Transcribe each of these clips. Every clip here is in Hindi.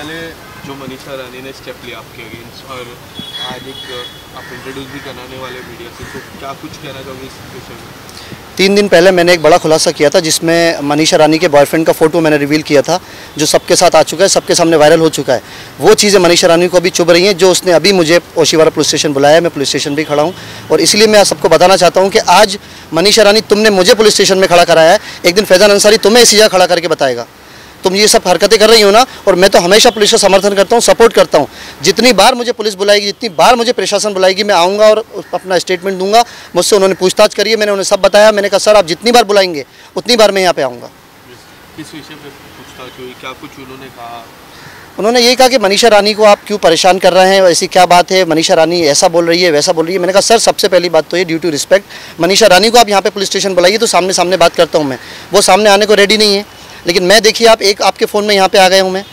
पहले जो मनीषा रानी ने स्टेप लिया आपके अगेंस्ट और आज एक आप इंट्रोड्यूस भी कराने वाले मीडिया से, तो क्या कुछ कहना चाहोगे इस विषय में? 3 दिन पहले मैंने एक बड़ा खुलासा किया था जिसमें मनीषा रानी के बॉयफ्रेंड का फ़ोटो मैंने रिवील किया था, जो सबके साथ आ चुका है, सबके सामने वायरल हो चुका है। वो चीज़ें मनीषा रानी को अभी चुभ रही हैं, जो उसने अभी मुझे ओशीवारा पुलिस स्टेशन बुलाया है। मैं पुलिस स्टेशन भी खड़ा हूँ और इसलिए मैं सबको बताना चाहता हूँ कि आज मनीषा रानी तुमने मुझे पुलिस स्टेशन में खड़ा कराया है, एक दिन फैज़ान अंसारी तुम्हें इसी जगह खड़ा करके बताएगा। तुम ये सब हरकतें कर रही हो ना, और मैं तो हमेशा पुलिस का समर्थन करता हूँ, सपोर्ट करता हूँ। जितनी बार मुझे पुलिस बुलाएगी, जितनी बार मुझे प्रशासन बुलाएगी, मैं आऊँगा और अपना स्टेटमेंट दूंगा। मुझसे उन्होंने पूछताछ करी है, मैंने उन्हें सब बताया। मैंने कहा सर आप जितनी बार बुलाएंगे उतनी बार मैं यहाँ पे आऊँगा। किस विषय पे पूछताछ हुई, क्या कुछ उन्होंने कहा? उन्होंने ये कहा कि मनीषा रानी को आप क्यों परेशान कर रहे हैं, ऐसी क्या बात है, मनीषा रानी ऐसा बोल रही है, वैसा बोल रही है। मैंने कहा सर सबसे पहली बात तो ये due to respect, Manisha Rani को आप यहाँ पे पुलिस स्टेशन बुलाइए तो सामने सामने बात करता हूँ मैं। वो सामने आने को रेडी नहीं है, लेकिन मैं देखिए आप एक आपके फ़ोन में यहाँ पे आ गया हूँ मैं।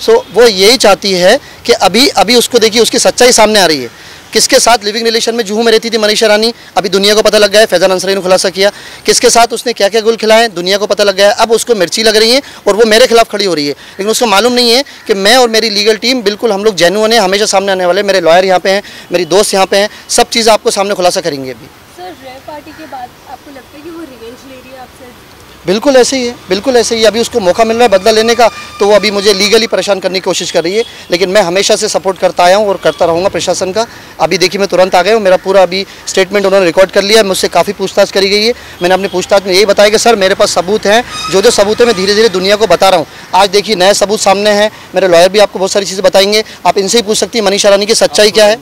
सो वो यही चाहती है कि अभी उसको देखिए, उसकी सच्चाई सामने आ रही है। किसके साथ लिविंग रिलेशन में जूहू में रहती थी मनीषा रानी, अभी दुनिया को पता लग गया है। फैज़ान अंसारी ने खुलासा किया किसके साथ उसने क्या क्या गुल खिलाए, दुनिया को पता लग गया है। अब उसको मिर्ची लग रही है और वो मेरे खिलाफ खड़ी हो रही है, लेकिन उसको मालूम नहीं है कि मैं और मेरी लीगल टीम बिल्कुल हम लोग जेन्युइन है, हमेशा सामने आने वाले। मेरे लॉयर यहाँ पे हैं, मेरी दोस्त यहाँ पे हैं, सब चीज़ें आपको सामने खुलासा करेंगे। अभी सर रेप पार्टी के बाद आपको लगता है कि वो रिवेंज ले रही है आपसे? बिल्कुल ऐसे ही है, बिल्कुल ऐसे ही। अभी उसको मौका मिल रहा है बदला लेने का, तो वो अभी मुझे लीगली परेशान करने की कोशिश कर रही है, लेकिन मैं हमेशा से सपोर्ट करता आया हूँ और करता रहूँगा प्रशासन का। अभी देखिए मैं तुरंत आ गया हूँ, मेरा पूरा अभी स्टेटमेंट उन्होंने रिकॉर्ड कर लिया है। मुझसे काफ़ी पूछताछ करी गई है। मैंने अपनी पूछताछ में यही बताया कि सर मेरे पास सबूत हैं, जो सबूत है मैं धीरे धीरे दुनिया को बता रहा हूँ। आज देखिए नए सबूत सामने हैं, मेरे लॉयर भी आपको बहुत सारी चीज़ें बताएंगे। आप इनसे ही पूछ सकती हैं मनीषा रानी की सच्चाई क्या है।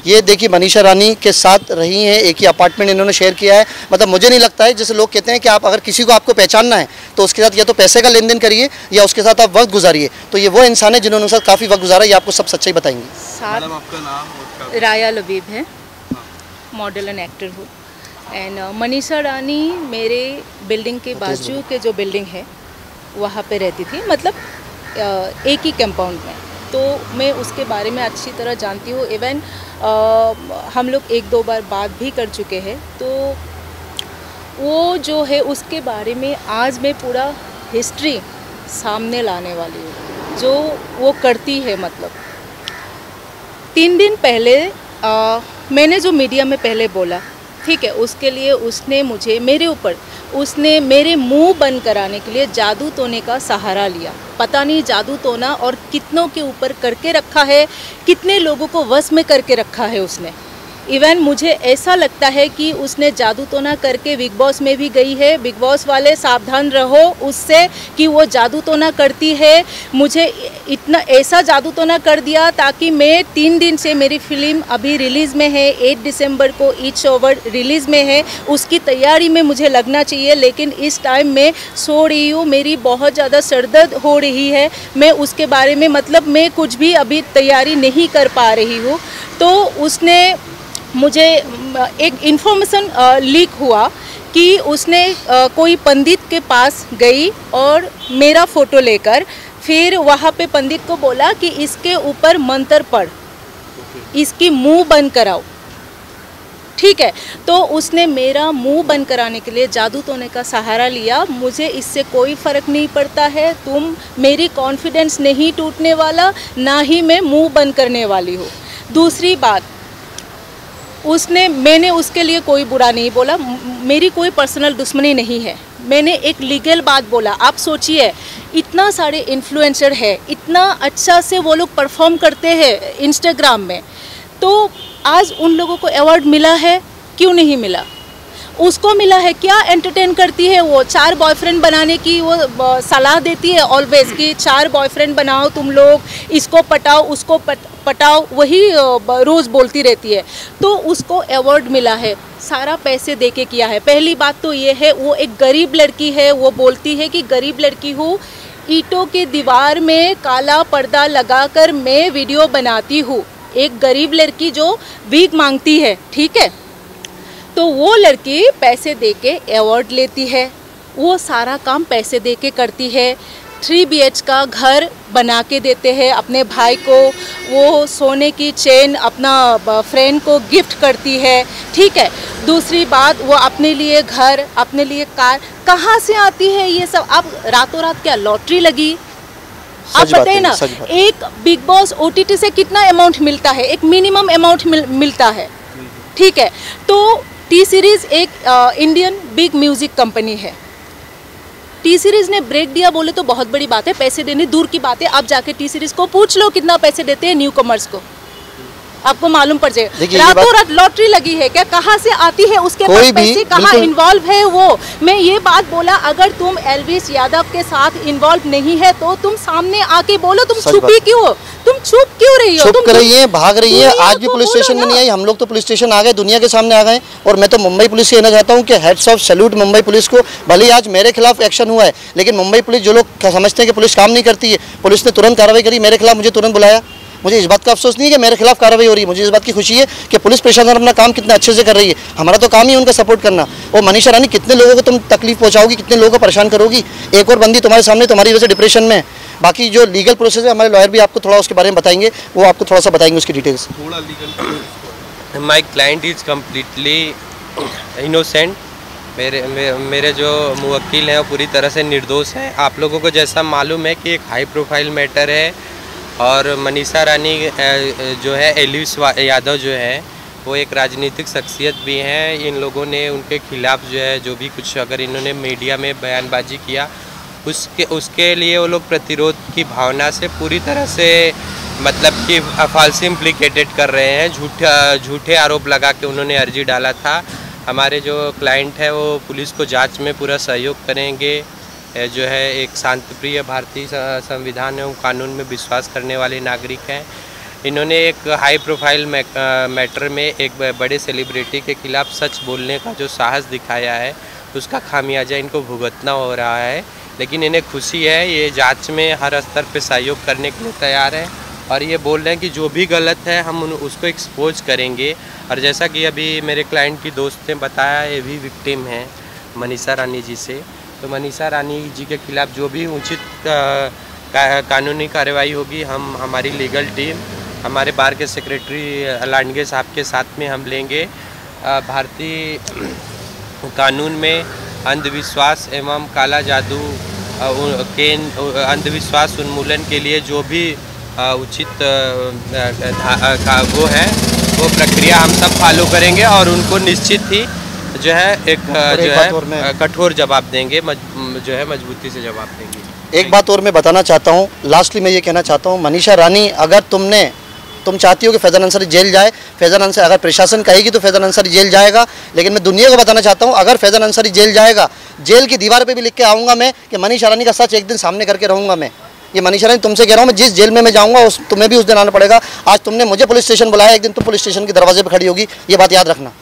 ये देखिए मनीषा रानी के साथ रही हैं, एक ही अपार्टमेंट इन्होंने शेयर किया है। मतलब मुझे नहीं लगता है, जैसे लोग कहते हैं कि आप अगर किसी को आपको पहचानना है तो उसके साथ या तो पैसे का लेन देन करिए या उसके साथ आप वक्त गुजारिए। तो ये वो इंसान है जिन्होंने उनके साथ काफ़ी वक्त गुजारा, ये आपको सब सच्चाई बताएंगे। मैडम आपका नाम? राया लबीब है, मॉडल एंड एक्टर हूँ। एंड मनीषा रानी मेरे बिल्डिंग के बाजू के जो बिल्डिंग है वहाँ पे रहती थी, मतलब एक ही कंपाउंड में। तो मैं उसके बारे में अच्छी तरह जानती हूँ। इवन हम लोग 1-2 बार बात भी कर चुके हैं। तो वो जो है उसके बारे में आज मैं पूरा हिस्ट्री सामने लाने वाली हूँ, जो वो करती है। मतलब 3 दिन पहले मैंने जो मीडिया में पहले बोला, ठीक है, उसके लिए उसने मुझे उसने मेरे मुंह बंद कराने के लिए जादू टोने का सहारा लिया। पता नहीं जादू टोना और कितनों के ऊपर करके रखा है, कितने लोगों को वश में करके रखा है उसने। इवन मुझे ऐसा लगता है कि उसने जादू टोना करके बिग बॉस में भी गई है। बिग बॉस वाले सावधान रहो उससे कि वो जादू टोना करती है। मुझे इतना ऐसा जादू टोना कर दिया ताकि मैं 3 दिन से, मेरी फिल्म अभी रिलीज़ में है, 8 दिसंबर को ईच ओवर रिलीज़ में है, उसकी तैयारी में मुझे लगना चाहिए। लेकिन इस टाइम मैं सो रही हूँ, मेरी बहुत ज़्यादा सरदर्द हो रही है। मैं उसके बारे में मतलब मैं कुछ भी अभी तैयारी नहीं कर पा रही हूँ। तो उसने मुझे एक इन्फॉर्मेशन लीक हुआ कि उसने कोई पंडित के पास गई और मेरा फ़ोटो लेकर फिर वहाँ पे पंडित को बोला कि इसके ऊपर मंत्र पढ़, इसकी मुंह बंद कराओ, ठीक है। तो उसने मेरा मुंह बंद कराने के लिए जादू टोने का सहारा लिया। मुझे इससे कोई फ़र्क नहीं पड़ता है, मेरी कॉन्फिडेंस नहीं टूटने वाला, ना ही मैं मुंह बंद करने वाली हूँ। दूसरी बात, मैंने उसके लिए कोई बुरा नहीं बोला, मेरी कोई पर्सनल दुश्मनी नहीं है। मैंने एक लीगल बात बोला। आप सोचिए इतना सारे इन्फ्लुएंसर है, इतना अच्छा से वो लोग परफॉर्म करते हैं इंस्टाग्राम में, तो आज उन लोगों को अवार्ड मिला है, क्यों नहीं मिला? उसको मिला है। क्या एंटरटेन करती है वो? 4 बॉयफ्रेंड बनाने की वो सलाह देती है ऑलवेज कि 4 बॉयफ्रेंड बनाओ तुम लोग, इसको पटाओ उसको पटाओ, वही रोज़ बोलती रहती है। तो उसको अवार्ड मिला है, सारा पैसे देके किया है। पहली बात तो ये है, वो एक गरीब लड़की है, वो बोलती है कि गरीब लड़की हूँ, ईंटों के दीवार में काला पर्दा लगाकर मैं वीडियो बनाती हूँ। एक गरीब लड़की जो भीख मांगती है, ठीक है, तो वो लड़की पैसे देके अवार्ड लेती है। वो सारा काम पैसे देके करती है। 3 BH का घर बना के देते हैं अपने भाई को, वो सोने की चेन अपना फ्रेंड को गिफ्ट करती है, ठीक है। दूसरी बात, वो अपने लिए घर, अपने लिए कार, कहाँ से आती है ये सब? अब रातों रात क्या लॉटरी लगी? आप बताइए ना, एक बिग बॉस OTT से कितना अमाउंट मिलता है? एक मिनिमम अमाउंट मिलता है, ठीक है। तो टी सीरीज एक इंडियन बिग म्यूजिक कंपनी है। टी सीरीज ने ब्रेक दिया बोले तो बहुत बड़ी बात है, पैसे देने दूर की बात है। आप जाके टी सीरीज को पूछ लो कितना पैसे देते हैं न्यू कमर्स को, आपको मालूम पड़ जाएगा। रातों रात लॉटरी लगी है क्या? कहाँ से आती है उसके पास पैसे, कहाँ इन्वॉल्व है वो? मैं ये बात बोला, अगर तुम एल्विस यादव के साथ इन्वॉल्व नहीं है तो तुम सामने आके बोलो। तुम छुपी क्यों? तुम चुप क्यों रही हो? चुप कर रही है, भाग रही है। आज भी पुलिस स्टेशन में नहीं आई, हम लोग तो पुलिस स्टेशन आ गए, दुनिया के सामने आ गए। और मैं तो मुंबई पुलिस से कहना चाहता हूँ कि heads of salute Mumbai police को। भले आज मेरे खिलाफ एक्शन हुआ है, लेकिन मुंबई पुलिस, जो लोग समझते हैं कि पुलिस काम नहीं करती है, पुलिस ने तुरंत कार्रवाई करी मेरे खिलाफ, मुझे तुरंत बुलाया। मुझे इस बात का अफसोस नहीं है कि मेरे खिलाफ कार्रवाई हो रही है, मुझे इस बात की खुशी है कि पुलिस प्रशासन अपना काम कितना अच्छे से कर रही है। हमारा तो काम ही उनका सपोर्ट करना। और मनीषा रानी, कितने लोगों को तुम तकलीफ पहुंचाओगी, कितने लोगों को परेशान करोगी? एक और बंदी तुम्हारे सामने तुम्हारी वजह से डिप्रेशन में है। बाकी जो लीगल प्रोसेस है, हमारे लॉयर भी आपको थोड़ा उसके बारे में बताएंगे, वो आपको थोड़ा सा बताएंगे उसकी डिटेल्स। थोड़ा legal. My client is completely innocent. मेरे जो मुवक्किल हैं वो पूरी तरह से निर्दोष हैं। आप लोगों को जैसा मालूम है कि एक हाई प्रोफाइल मैटर है, और मनीषा रानी जो है, एल्विस यादव जो है, वो एक राजनीतिक शख्सियत भी हैं। इन लोगों ने उनके खिलाफ जो है, जो भी कुछ अगर इन्होंने मीडिया में बयानबाजी किया, उसके लिए वो लोग प्रतिरोध की भावना से पूरी तरह से मतलब कि फाल्सी इम्प्लिकेटेड कर रहे हैं। झूठे आरोप लगा के उन्होंने अर्जी डाला था। हमारे जो क्लाइंट है वो पुलिस को जांच में पूरा सहयोग करेंगे। जो है, एक शांतिप्रिय भारतीय संविधान एवं कानून में विश्वास करने वाले नागरिक हैं। इन्होंने एक हाई प्रोफाइल मैटर में एक बड़े सेलिब्रिटी के खिलाफ सच बोलने का जो साहस दिखाया है, उसका खामियाजा इनको भुगतना हो रहा है। लेकिन इन्हें खुशी है, ये जांच में हर स्तर पे सहयोग करने के लिए तैयार है, और ये बोल रहे हैं कि जो भी गलत है हम उसको एक्सपोज करेंगे। और जैसा कि अभी मेरे क्लाइंट की दोस्त ने बताया, ये भी विक्टिम हैं मनीषा रानी जी से। तो मनीषा रानी जी के खिलाफ जो भी उचित कानूनी कार्रवाई होगी, हमारी लीगल टीम, हमारे बार के सेक्रेटरी लांडगे साहब के साथ में हम लेंगे। भारतीय कानून में अंधविश्वास एवं काला जादू के अंधविश्वास उन्मूलन के लिए जो भी उचित वो है, वो प्रक्रिया हम सब फॉलो करेंगे, और उनको निश्चित ही जो है एक जो है कठोर जवाब देंगे, जो है मजबूती से जवाब देंगे। एक बात और मैं बताना चाहता हूँ, लास्टली मैं ये कहना चाहता हूँ, मनीषा रानी, अगर तुम चाहती हो कि फैज़ान अंसारी जेल जाए, फैज़ान अंसारी, अगर प्रशासन कहेगी तो फैज़ान अंसारी जेल जाएगा। लेकिन मैं दुनिया को बताना चाहता हूँ, अगर फैज़ान अंसारी जेल जाएगा, जेल की दीवार पे भी लिख के आऊँगा मैं कि मनीषा रानी का सच एक दिन सामने करके रहूँगा मैं। ये मनीषा रानी, तुमसे कह रहा हूँ, मैं जिस जेल में मैं जाऊँगा तुम्हें भी उस दिन आना पड़ेगा। आज तुमने मुझे पुलिस स्टेशन बुलाया, एक दिन तुम पुलिस स्टेशन के दरवाजे पर खड़ी होगी, ये बात याद रखना।